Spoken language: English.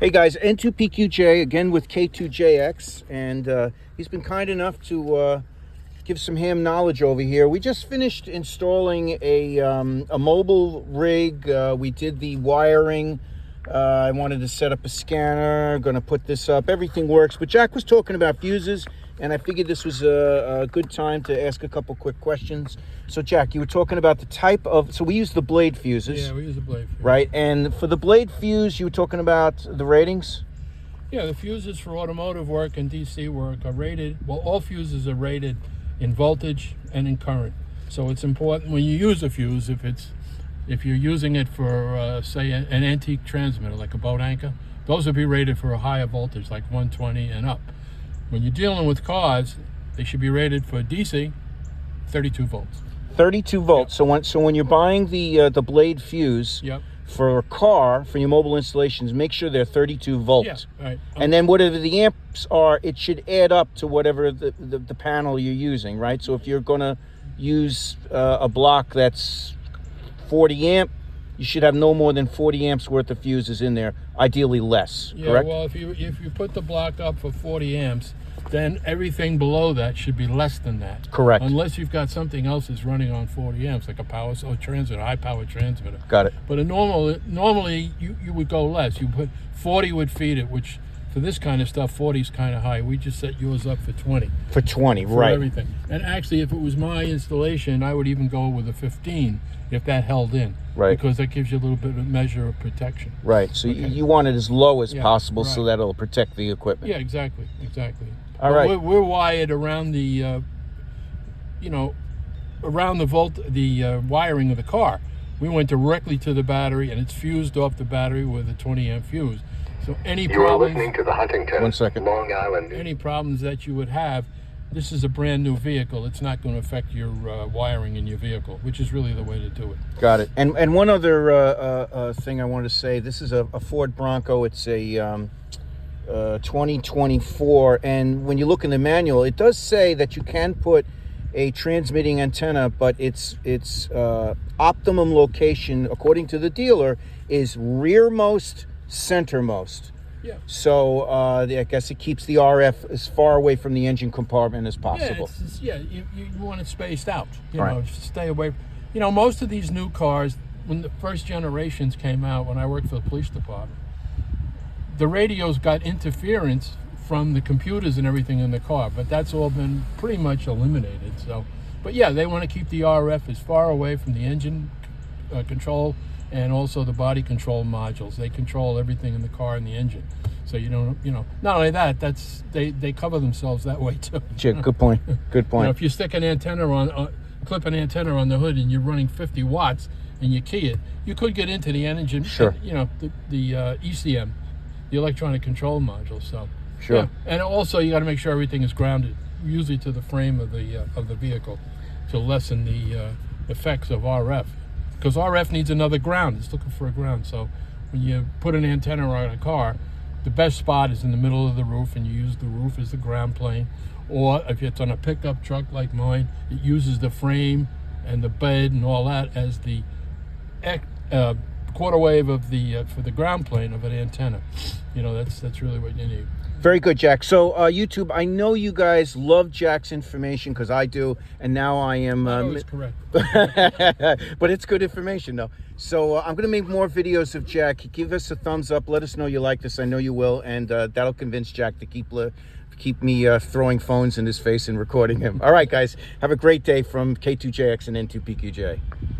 Hey guys, N2PQJ again with K2JX, and he's been kind enough to give some ham knowledge over here. We just finished installing a mobile rig. We did the wiring. I wanted to set up a scanner, gonna put this up. Everything works, but Jack was talking about fuses, and I figured this was a good time to ask a couple quick questions. So Jack, you were talking about the type of, so we use the blade fuses. Yeah, we use the blade fuse. Right, and for the blade fuse, you were talking about the ratings? Yeah, the fuses for automotive work and DC work are rated, well, all fuses are rated in voltage and in current. So it's important when you use a fuse, if you're using it for, say, an antique transmitter, like a boat anchor, those will be rated for a higher voltage, like 120 and up. When you're dealing with cars, they should be rated for DC, 32 volts. 32 volts. Yep. So when you're buying the blade fuse, Yep. for a car, for your mobile installations, make sure they're 32 volts. Yeah, right. And then whatever the amps are, it should add up to whatever the panel you're using, right? So if you're going to use a block that's 40 amp, you should have no more than 40 amps worth of fuses in there, ideally less, Yeah, correct? well, if you put the block up for 40 amps, then everything below that should be less than that. Correct. Unless you've got something else that's running on 40 amps, like a power transmitter, high power transmitter. Got it. But normally you would go less. You put 40 would feed it, which for this kind of stuff, 40 is kind of high. We just set yours up for 20. For 20, for right. everything. And actually, if it was my installation, I would even go with a 15 if that held in. Right. Because that gives you a little bit of a measure of protection. Right. So Okay. you want it as low as Yeah, possible so right. that it'll protect the equipment. Yeah, exactly. All But right. We're wired around the, around the wiring of the car. We went directly to the battery, and it's fused off the battery with a 20 amp fuse. So any You are problems, listening to the Huntington, 1 second. Long Island. any problems that you would have, this is a brand new vehicle. It's not going to affect your wiring in your vehicle, which is really the way to do it. Got it. And one other thing I wanted to say, this is a Ford Bronco. It's a 2024, and when you look in the manual, it does say that you can put a transmitting antenna, but its optimum location, according to the dealer, is rearmost, centermost. Yeah. So I guess it keeps the RF as far away from the engine compartment as possible. You want it spaced out. You Right. know, stay away. You know, most of these new cars, when the first generations came out, when I worked for the police department, the radios got interference from the computers and everything in the car, but that's all been pretty much eliminated. So, but yeah, they want to keep the RF as far away from the engine control and also the body control modules. They control everything in the car and the engine. So not only that, they cover themselves that way too. Sure, good point. Good point. If you stick an antenna clip an antenna on the hood and you're running 50 watts and you key it, you could get into the engine. Sure. The ECM, the electronic control module. So Sure. yeah. And also you got to make sure everything is grounded, usually to the frame of the vehicle, to lessen the effects of RF. Because RF needs another ground. It's looking for a ground. So when you put an antenna on a car, the best spot is in the middle of the roof, and you use the roof as the ground plane. Or if it's on a pickup truck like mine, it uses the frame and the bed and all that as the quarter wave of for the ground plane of an antenna. That's really what you need. Very good, Jack. So YouTube, I know you guys love Jack's information because I do, and now I am. It's correct. But it's good information, though. So I'm going to make more videos of Jack. Give us a thumbs up. Let us know you like this. I know you will, and that'll convince Jack to keep me throwing phones in his face and recording him. All right, guys. Have a great day from K2JX and N2PQJ.